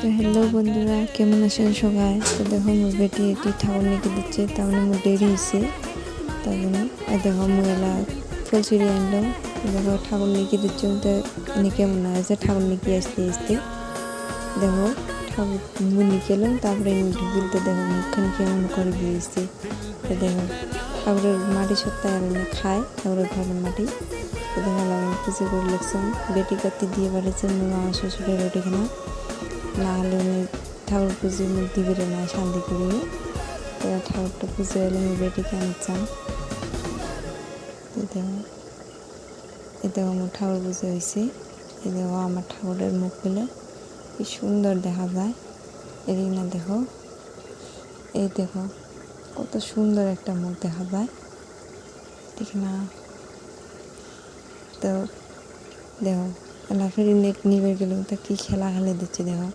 তো হ্যালো বন্ধুরা, কেমন আছেন সবাই? তো দেখো মোর বেটি এটি ঠাকুর নিকে দিচ্ছে, তার মানে মোর দেরি হয়েছে। তার জন্য দেখো মোলা ফুল ছিঁড়ি আনলাম। দেখো ঠাকুর নিকে দিচ্ছে, তো এনে কেমন আছে ঠাকুর নিকে আসতে আসতে দেখো ঠাকুর মুখ নিকে এলাম। তারপরে ঢুকিলতে দেখো মুখখানি কেমন করে দিয়েছে। তো দেখো ঠাকুরের মাটি সপ্তাহে আর এনে খায় ঠাকুরের ঘরের মাটি। তো দেখো আমি পুজো করে লিখছিলাম বেটি করতে দিয়ে পারেছে মামা শ্বশুরের ওটিখানে, না হলে উনি ঠাকুর পুজো মুখ দিবে না শান্তি করি। তো ঠাকুরটা পুজো এলে আমি বেটিকে আনতাম। এই দেখো আমার ঠাকুর পুজো হয়েছে। এই দেখো আমার ঠাকুরের মুখগুলো কি সুন্দর দেখা যায়। এই না দেখো, এই দেখো কত সুন্দর একটা মুখ দেখা যায়, ঠিক না? তো দেখো এলা ফেরি নেট নিবে গেলাম, তো কি খেলা খেলে দিচ্ছে দেখো।